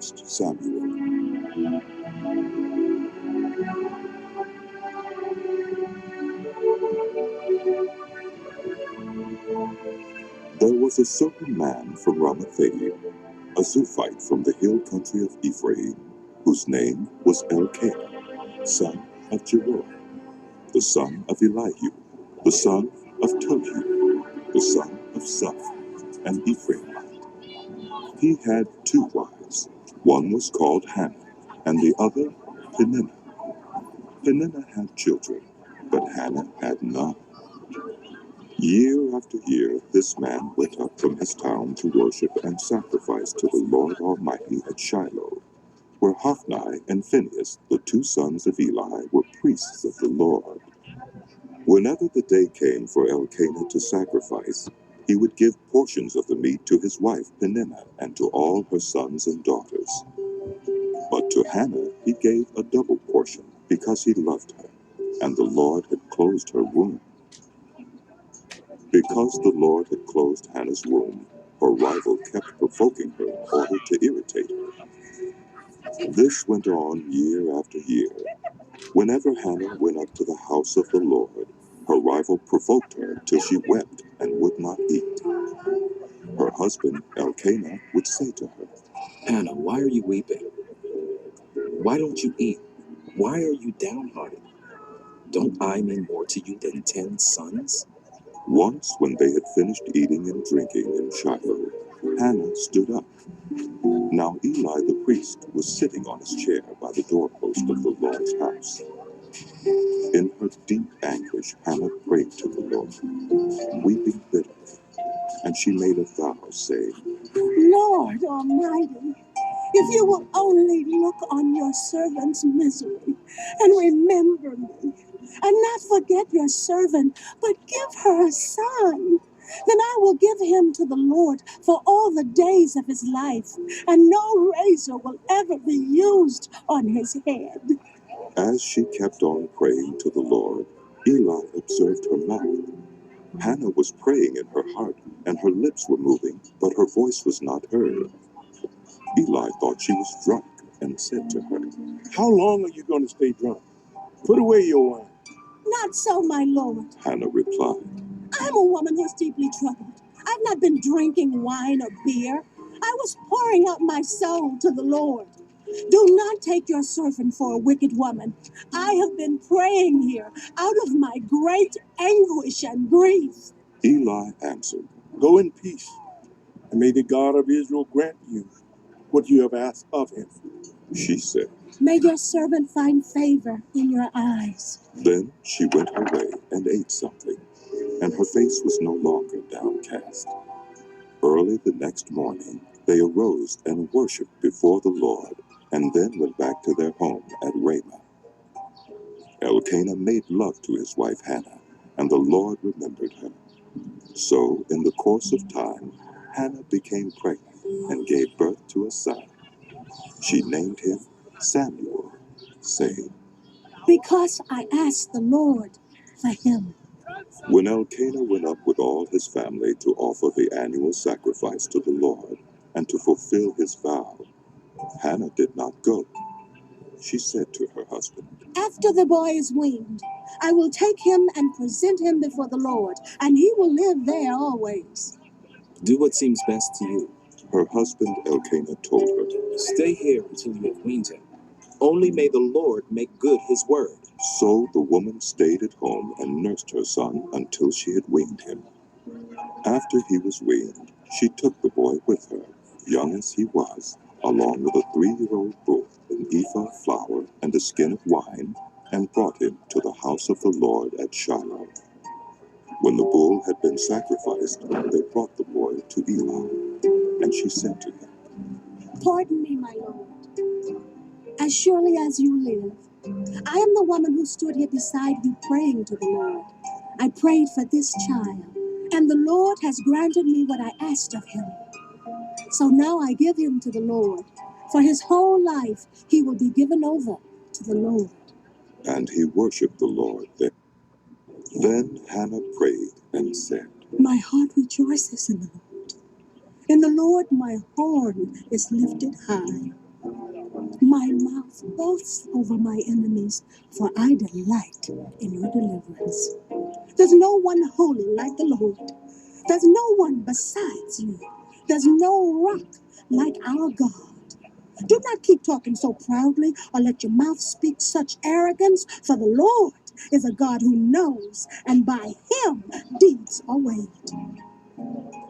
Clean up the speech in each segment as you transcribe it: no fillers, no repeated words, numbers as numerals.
1 Samuel. There was a certain man from Ramathaim, a Zuphite from the hill country of Ephraim, whose name was Elkanah, son of Jeroham, the son of Elihu, the son of Tohu, the son of Suph, an Ephraimite. He had 2 wives. One was called Hannah, and the other Peninnah. Peninnah had children, but Hannah had none. Year after year, this man went up from his town to worship and sacrifice to the Lord Almighty at Shiloh, where Hophni and Phinehas, the 2 sons of Eli, were priests of the Lord. Whenever the day came for Elkanah to sacrifice, he would give portions of the meat to his wife Peninnah and to all her sons and daughters. But to Hannah he gave a double portion, because he loved her, and the Lord had closed her womb. Because the Lord had closed Hannah's womb, her rival kept provoking her in order to irritate her. This went on year after year. Whenever Hannah went up to the house of the Lord, her rival provoked her till she wept and would not eat. Her husband, Elkanah, would say to her, Hannah, why are you weeping? Why don't you eat? Why are you downhearted? Don't I mean more to you than 10 sons? Once, when they had finished eating and drinking in Shiloh, Hannah stood up. Now Eli the priest was sitting on his chair by the doorpost of the Lord's house. In her deep anguish, Hannah prayed to the Lord, weeping bitterly, and she made a vow, saying, Lord Almighty, if you will only look on your servant's misery and remember me, and not forget your servant, but give her a son, then I will give him to the Lord for all the days of his life, and no razor will ever be used on his head. As she kept on praying to the Lord, Eli observed her mouth. Hannah was praying in her heart, and her lips were moving, but her voice was not heard. Eli thought she was drunk, and said to her, How long are you going to stay drunk? Put away your wine. Not so, my Lord. Hannah replied, I'm a woman who's deeply troubled. I've not been drinking wine or beer. I was pouring out my soul to the Lord. Do not take your servant for a wicked woman. I have been praying here out of my great anguish and grief. Eli answered, Go in peace, and may the God of Israel grant you what you have asked of him. She said, May your servant find favor in your eyes. Then she went her way and ate something, and her face was no longer downcast. Early the next morning, they arose and worshipped before the Lord, and then went back to their home at Ramah. Elkanah made love to his wife Hannah, and the Lord remembered her. So, in the course of time, Hannah became pregnant and gave birth to a son. She named him Samuel, saying, Because I asked the Lord for him. When Elkanah went up with all his family to offer the annual sacrifice to the Lord and to fulfill his vow, Hannah did not go. She said to her husband, After the boy is weaned, I will take him and present him before the Lord, and he will live there always. Do what seems best to you. Her husband Elkanah told her, Stay here until you have weaned him. Only may the Lord make good his word. So the woman stayed at home and nursed her son until she had weaned him. After he was weaned, she took the boy with her, young as he was, along with a 3-year-old bull, an ephah of flour, and a skin of wine, and brought him to the house of the Lord at Shiloh. When the bull had been sacrificed, they brought the boy to Eli, and she said to him, Pardon me, my Lord. As surely as you live, I am the woman who stood here beside you praying to the Lord. I prayed for this child, and the Lord has granted me what I asked of him. So now I give him to the Lord. For his whole life he will be given over to the Lord. And he worshipped the Lord there. Then Hannah prayed and said, My heart rejoices in the Lord. In the Lord my horn is lifted high. My mouth boasts over my enemies, for I delight in your deliverance. There's no one holy like the Lord. There's no one besides you. There's no rock like our God. Do not keep talking so proudly or let your mouth speak such arrogance, for the Lord is a God who knows, and by him deeds are weighed.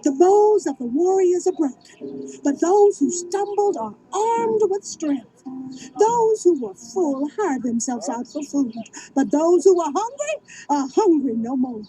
The bows of the warriors are broken, but those who stumbled are armed with strength. Those who were full hired themselves out for food, but those who were hungry are hungry no more.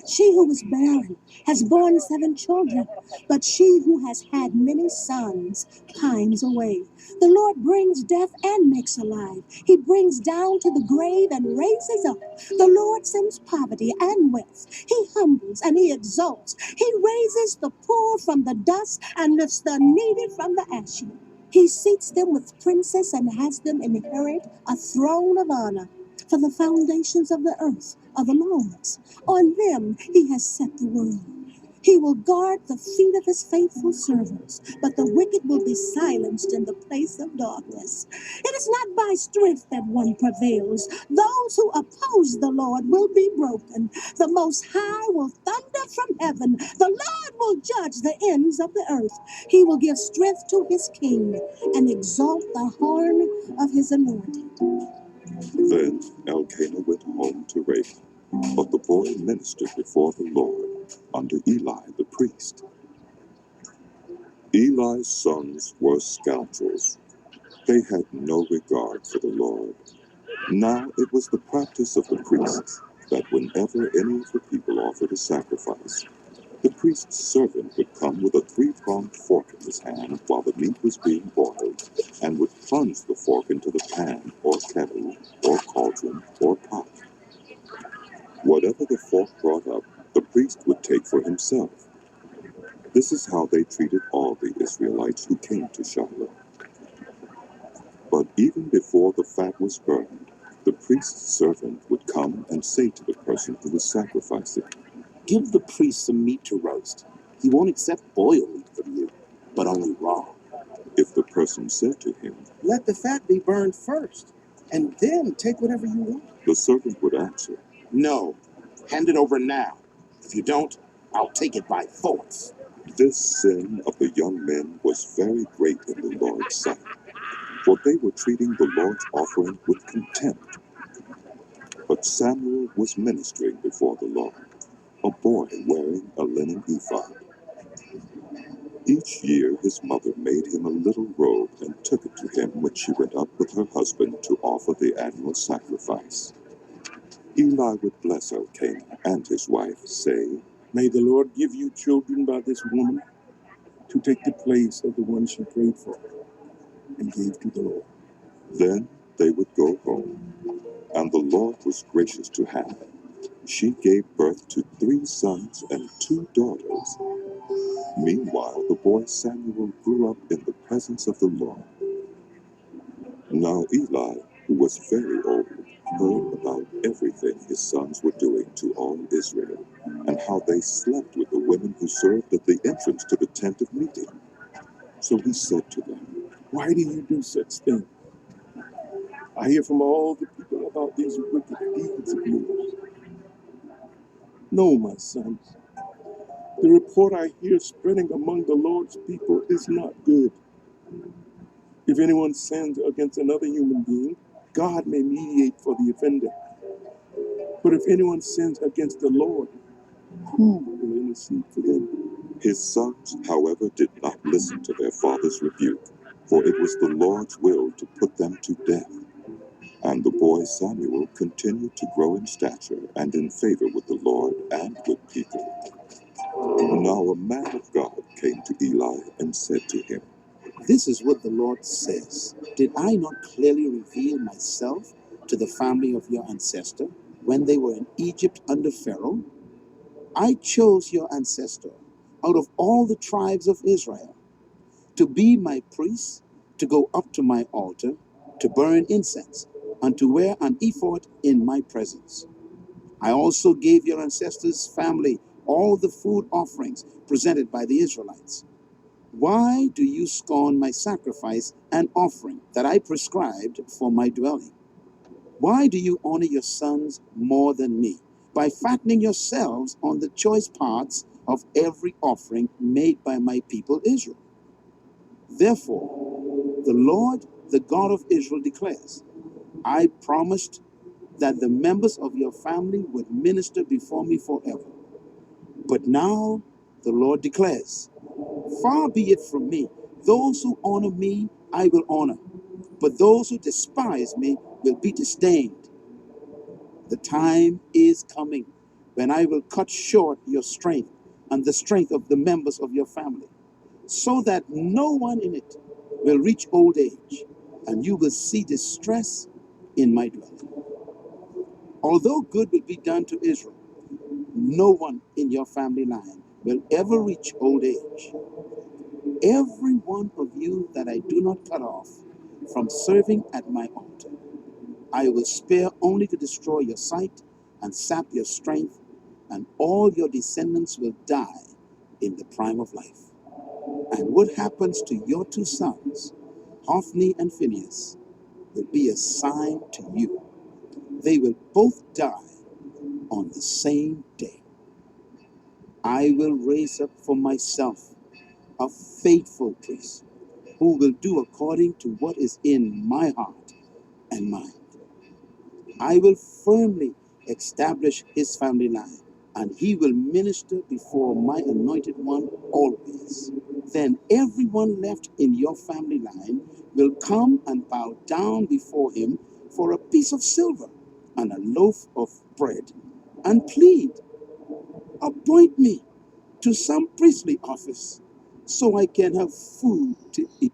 She who was barren has borne 7 children, but she who has had many sons pines away. The Lord brings death and makes alive. He brings down to the grave and raises up. The Lord sends poverty and wealth. He humbles and he exalts. He raises the poor from the dust and lifts the needy from the ash heap. He seats them with princes and has them inherit a throne of honor. For the foundations of the earth are the Lord's. On them he has set the world. He will guard the feet of his faithful servants, but the wicked will be silenced in the place of darkness. It is not by strength that one prevails. Those who oppose the Lord will be broken. The Most High will thunder from heaven. The Lord will judge the ends of the earth. He will give strength to his king and exalt the horn of his anointed. Then Elkanah went home to Ramah, but the boy ministered before the Lord under Eli the priest. Eli's sons were scoundrels. They had no regard for the Lord. Now it was the practice of the priests that whenever any of the people offered a sacrifice, the priest's servant would come with a 3-pronged fork in his hand while the meat was being boiled, and would plunge the fork into the pan, or kettle, or cauldron, or pot. Whatever the fork brought up, the priest would take for himself. This is how they treated all the Israelites who came to Shiloh. But even before the fat was burned, the priest's servant would come and say to the person who was sacrificing, Give the priest some meat to roast. He won't accept boiled meat from you, but only raw. If the person said to him, Let the fat be burned first, and then take whatever you want. the servant would answer, No, hand it over now. If you don't, I'll take it by force. This sin of the young men was very great in the Lord's sight, for they were treating the Lord's offering with contempt. But Samuel was ministering before the Lord, a boy wearing a linen ephod. Each year his mother made him a little robe and took it to him when she went up with her husband to offer the annual sacrifice. Eli would bless Elkanah and his wife, saying, May the Lord give you children by this woman to take the place of the one she prayed for and gave to the Lord. Then they would go home, and the Lord was gracious to Hannah. She gave birth to 3 sons and 2 daughters. Meanwhile, the boy Samuel grew up in the presence of the Lord. Now Eli, who was very old, heard about everything his sons were doing to all Israel, and how they slept with the women who served at the entrance to the tent of meeting. So he said to them, Why do you do such things? I hear from all the people about these wicked deeds of yours. No, my sons, the report I hear spreading among the Lord's people is not good. If anyone sins against another human being, God may mediate for the offender. But if anyone sins against the Lord, who will intercede for them? His sons, however, did not listen to their father's rebuke, for it was the Lord's will to put them to death. And the boy Samuel continued to grow in stature and in favor with the Lord and with people. Now a man of God came to Eli and said to him, This is what the Lord says. Did I not clearly reveal myself to the family of your ancestor when they were in Egypt under Pharaoh? I chose your ancestor out of all the tribes of Israel to be my priest, to go up to my altar, to burn incense, and to wear an ephod in my presence. I also gave your ancestors' family all the food offerings presented by the Israelites. Why do you scorn my sacrifice and offering that I prescribed for my dwelling? Why do you honor your sons more than me, by fattening yourselves on the choice parts of every offering made by my people Israel? Therefore, the Lord, the God of Israel, declares, I promised that the members of your family would minister before me forever. But now the Lord declares, far be it from me. Those who honor me, I will honor, but those who despise me will be disdained. The time is coming when I will cut short your strength and the strength of the members of your family, so that no one in it will reach old age, and you will see distress in my dwelling. Although good will be done to Israel, no one in your family line will ever reach old age. Every one of you that I do not cut off from serving at my altar, I will spare only to destroy your sight and sap your strength, and all your descendants will die in the prime of life. And what happens to your two sons, Hophni and Phinehas, will be a sign to you. They will both die on the same day. I will raise up for myself a faithful priest who will do according to what is in my heart and mind. I will firmly establish his family line, and he will minister before my anointed one always. Then everyone left in your family line will come and bow down before him for a piece of silver and a loaf of bread, and plead, appoint me to some priestly office so I can have food to eat.